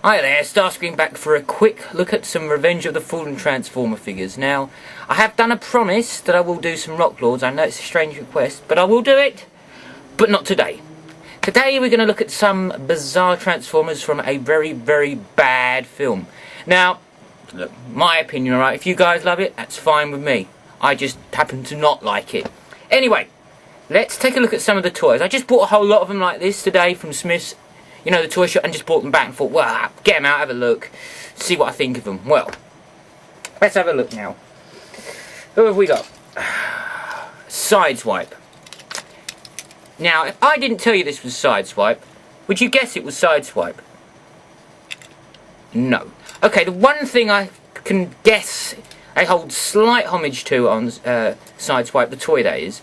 Hi there, Starscream back for a quick look at some Revenge of the Fallen Transformer figures. Now, I have done a promise that I will do some Rock Lords. I know it's a strange request, but I will do it, but not today. Today we're going to look at some bizarre Transformers from a very, very bad film. Now, look, my opinion, alright, if you guys love it, that's fine with me. I just happen to not like it. Anyway, let's take a look at some of the toys. I just bought a whole lot of them like this today from Smith's, you know, the toy shop, and just brought them back and thought, well, get them out, have a look, see what I think of them. Well, let's have a look now. Who have we got? Sideswipe. Now, if I didn't tell you this was Sideswipe, would you guess it was Sideswipe? No. Okay, the one thing I can guess I hold slight homage to on Sideswipe, the toy that is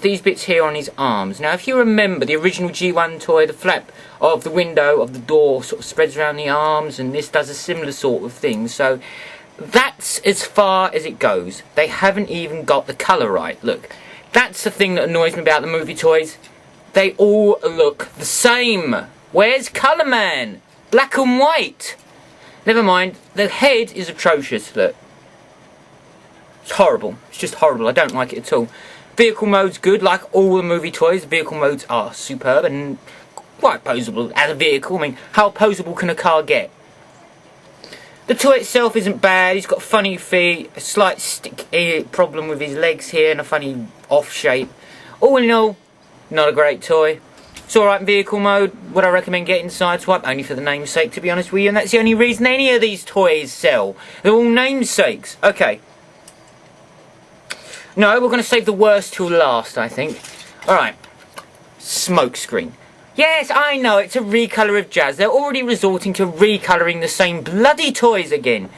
these bits here on his arms. Now, if you remember the original G1 toy, the flap of the window of the door sort of spreads around the arms, and this does a similar sort of thing. So that's as far as it goes. They haven't even got the colour right. Look, that's the thing that annoys me about the movie toys. They all look the same. Where's Colour Man? Black and white. Never mind, the head is atrocious, look. It's horrible. It's just horrible. I don't like it at all. Vehicle mode's good, like all the movie toys. Vehicle modes are superb and quite poseable as a vehicle. I mean, how poseable can a car get? The toy itself isn't bad. He's got funny feet, a slight stick problem with his legs here, and a funny off shape. All in all, not a great toy. It's alright in vehicle mode. Would I recommend getting Sideswipe? Only for the namesake, to be honest with you, and that's the only reason any of these toys sell. They're all namesakes. Okay. No, we're going to save the worst till last, I think. Alright. Smokescreen. Yes, I know, it's a recolour of Jazz. They're already resorting to recolouring the same bloody toys again.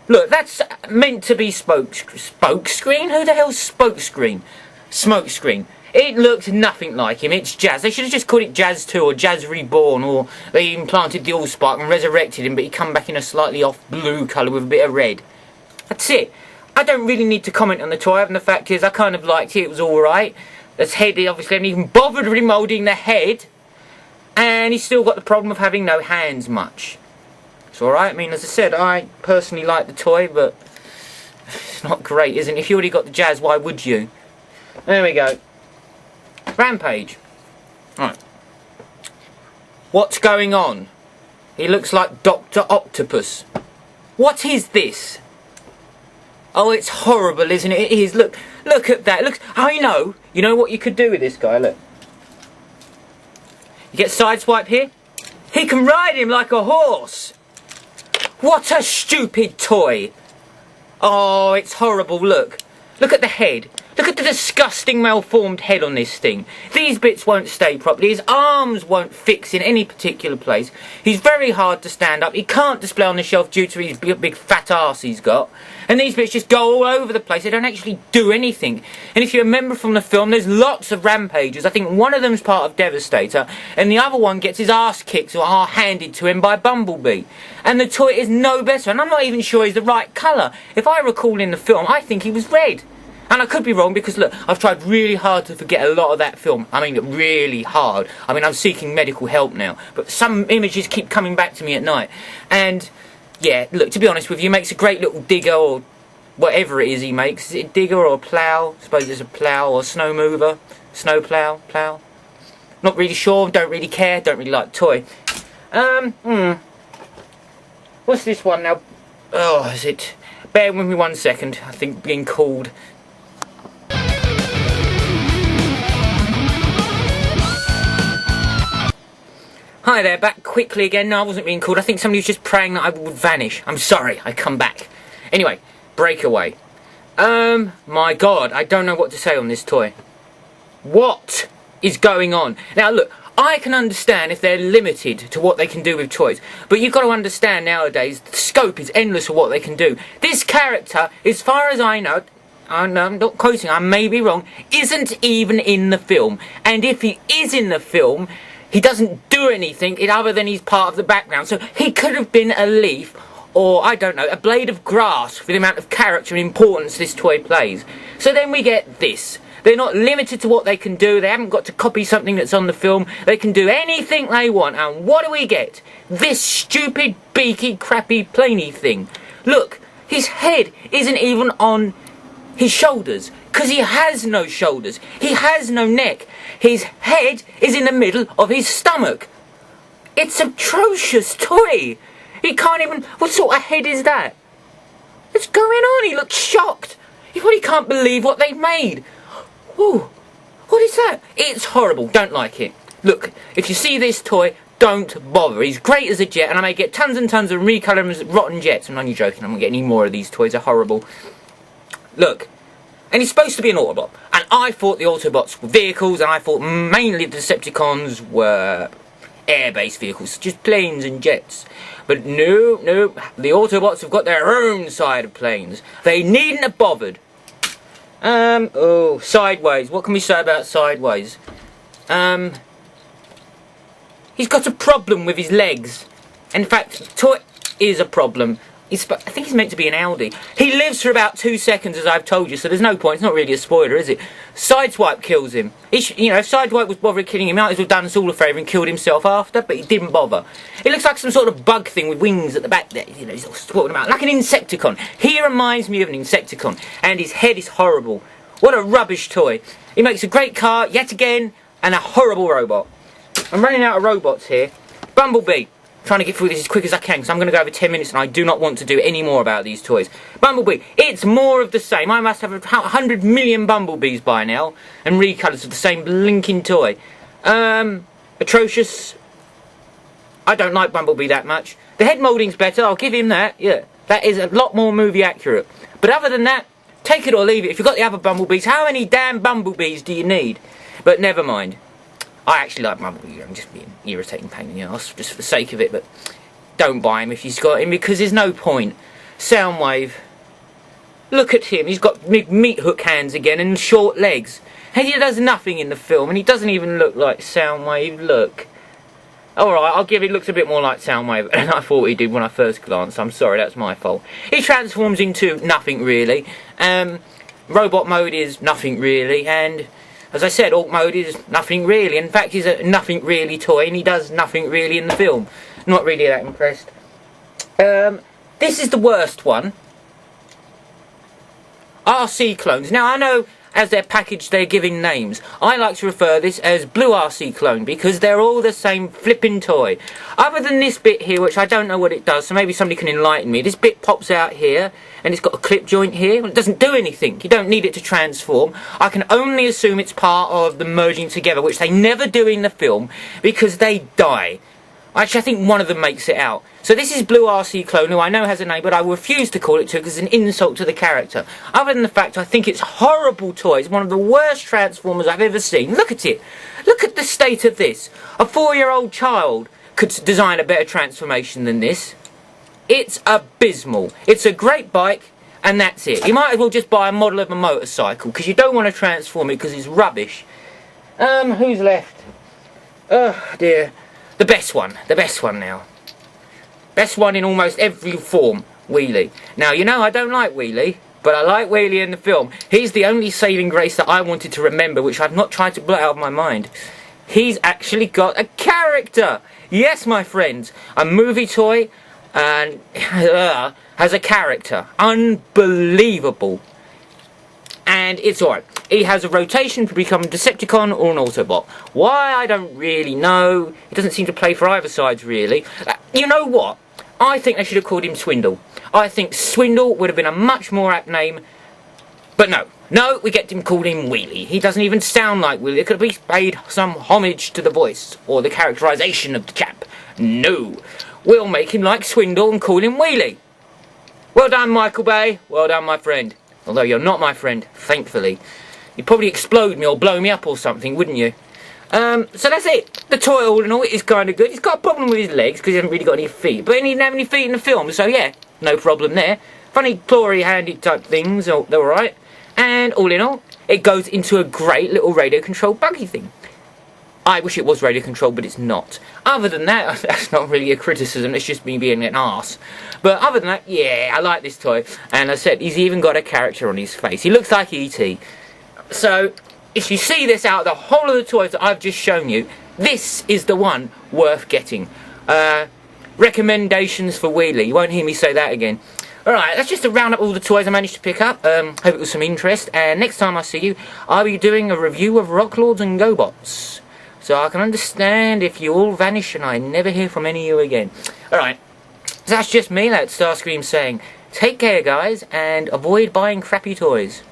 Look, that's meant to be Spokescreen? Who the hell's Spokescreen? Smokescreen. It looks nothing like him. It's Jazz. They should have just called it Jazz 2 or Jazz Reborn, or they implanted the Allspark and resurrected him, but he come back in a slightly off blue colour with a bit of red. That's it. I don't really need to comment on the toy, and the fact is I kind of liked it. It was alright. This head, he obviously haven't even bothered remoulding the head, and he's still got the problem of having no hands much. It's alright. I mean, as I said, I personally like the toy, but it's not great, isn't it? If you already got the Jazz, why would you? There we go. Rampage. Right. What's going on? He looks like Dr. Octopus. What is this? Oh, it's horrible, isn't it? It is. Look at that. Look. I know. You know what you could do with this guy? Look. You get Sideswipe here. He can ride him like a horse. What a stupid toy. Oh, it's horrible. Look. Look at the head. Look at the disgusting malformed head on this thing. These bits won't stay properly. His arms won't fix in any particular place. He's very hard to stand up. He can't display on the shelf due to his big fat arse he's got. And these bits just go all over the place. They don't actually do anything. And if you remember from the film, there's lots of rampages. I think one of them's part of Devastator, and the other one gets his ass kicked or handed to him by Bumblebee. And the toy is no better. And I'm not even sure he's the right colour. If I recall in the film, I think he was red. And I could be wrong because, look, I've tried really hard to forget a lot of that film. I mean, really hard. I mean, I'm seeking medical help now. But some images keep coming back to me at night. And, yeah, look, to be honest with you, he makes a great little digger or whatever it is he makes. Is it a digger or a plough? I suppose it's a plough or a snow mover. Snow plough? Plough? Not really sure. Don't really care. Don't really like the toy. What's this one now? Oh, is it? Bear with me 1 second. I think being called. Hi there, back quickly again. No, I wasn't being called. I think somebody was just praying that I would vanish. I'm sorry, I come back. Anyway, Breakaway. My God, I don't know what to say on this toy. What is going on? Now look, I can understand if they're limited to what they can do with toys, but you've got to understand nowadays, the scope is endless of what they can do. This character, as far as I know, I'm not quoting, I may be wrong, isn't even in the film. And if he is in the film, he doesn't do anything other than he's part of the background. So he could have been a leaf, or, I don't know, a blade of grass for the amount of character and importance this toy plays. So then we get this. They're not limited to what they can do. They haven't got to copy something that's on the film. They can do anything they want. And what do we get? This stupid, beaky, crappy, planey thing. Look, his head isn't even on his shoulders, because he has no shoulders. He has no neck. His head is in the middle of his stomach. It's an atrocious toy. He can't even... What sort of head is that? What's going on? He looks shocked. He probably can't believe what they've made. Whoa. What is that? It's horrible. Don't like it. Look, if you see this toy, don't bother. He's great as a jet, and I may get tons and tons of recolour him as rotten jets. I'm only joking. I'm not getting any more of these toys. They're horrible. Look. And he's supposed to be an Autobot. And I thought the Autobots were vehicles, and I thought mainly the Decepticons were air-based vehicles, just planes and jets. But no, the Autobots have got their own side of planes. They needn't have bothered. Sideways. What can we say about Sideways? He's got a problem with his legs. In fact, toy is a problem. I think he's meant to be an Audi. He lives for about 2 seconds, as I've told you, so there's no point. It's not really a spoiler, is it? Sideswipe kills him. If Sideswipe was bothering killing him, he might as well done us all a favour and killed himself after, but he didn't bother. It looks like some sort of bug thing with wings at the back there. You know, he's all squatting about like an Insecticon. He reminds me of an Insecticon, and his head is horrible. What a rubbish toy. He makes a great car, yet again, and a horrible robot. I'm running out of robots here. Bumblebee. Trying to get through this as quick as I can, because I'm going to go over 10 minutes and I do not want to do any more about these toys. Bumblebee, it's more of the same. I must have 100 million Bumblebees by now, and recolours of the same blinking toy. Atrocious. I don't like Bumblebee that much. The head moulding's better, I'll give him that, yeah. That is a lot more movie accurate. But other than that, take it or leave it. If you've got the other Bumblebees, how many damn Bumblebees do you need? But never mind. I actually like Bumblebee. I'm just being irritating pain in the arse, just for the sake of it, but don't buy him if you've got him, because there's no point. Soundwave. Look at him. He's got meat hook hands again and short legs. And he does nothing in the film, and he doesn't even look like Soundwave. Look. Alright, I'll give it looks a bit more like Soundwave than I thought he did when I first glanced. I'm sorry, that's my fault. He transforms into nothing really. Robot mode is nothing really, and as I said, Alt mode is nothing really. In fact, he's a nothing really toy, and he does nothing really in the film. Not really that impressed. This is the worst one. RC clones. Now, I know as they're packaged, they're giving names. I like to refer this as Blue RC clone, because they're all the same flipping toy. Other than this bit here, which I don't know what it does, so maybe somebody can enlighten me. This bit pops out here, and it's got a clip joint here. Well, it doesn't do anything. You don't need it to transform. I can only assume it's part of the merging together, which they never do in the film, because they die. Actually, I think one of them makes it out. So this is Blue RC Clone, who I know has a name, but I refuse to call it to because it's an insult to the character. Other than the fact I think it's a horrible toy. It's one of the worst Transformers I've ever seen. Look at it. Look at the state of this. A 4-year-old child could design a better transformation than this. It's abysmal. It's a great bike, and that's it. You might as well just buy a model of a motorcycle, because you don't want to transform it because it's rubbish. Who's left? Oh, dear. The best one now. Best one in almost every form, Wheelie. Now, you know I don't like Wheelie, but I like Wheelie in the film. He's the only saving grace that I wanted to remember, which I've not tried to blot out of my mind. He's actually got a character! Yes, my friends, a movie toy and has a character. Unbelievable. And it's alright. He has a rotation to become a Decepticon or an Autobot. Why, I don't really know. He doesn't seem to play for either sides, really. You know what? I think they should have called him Swindle. I think Swindle would have been a much more apt name. But no. No, we get him called him Wheelie. He doesn't even sound like Wheelie. It could have paid some homage to the voice or the characterisation of the chap. No. We'll make him like Swindle and call him Wheelie. Well done, Michael Bay. Well done, my friend. Although you're not my friend, thankfully. You'd probably explode me or blow me up or something, wouldn't you? So that's it. The toy, all in all, is kind of good. He's got a problem with his legs because he hasn't really got any feet. But he didn't have any feet in the film, so yeah, no problem there. Funny clawy-handed type things, they're alright. And all in all, it goes into a great little radio-controlled buggy thing. I wish it was radio-controlled, but it's not. Other than that, that's not really a criticism, it's just me being an arse. But other than that, yeah, I like this toy. And as I said, he's even got a character on his face. He looks like E.T. So, if you see this out of the whole of the toys that I've just shown you, this is the one worth getting. Recommendations for Wheelie. You won't hear me say that again. Alright, that's just to round up all the toys I managed to pick up. Hope it was some interest. And next time I see you, I'll be doing a review of Rock Lords and GoBots. So I can understand if you all vanish and I never hear from any of you again. Alright, so that's just me, that's Starscream saying, take care guys, and avoid buying crappy toys.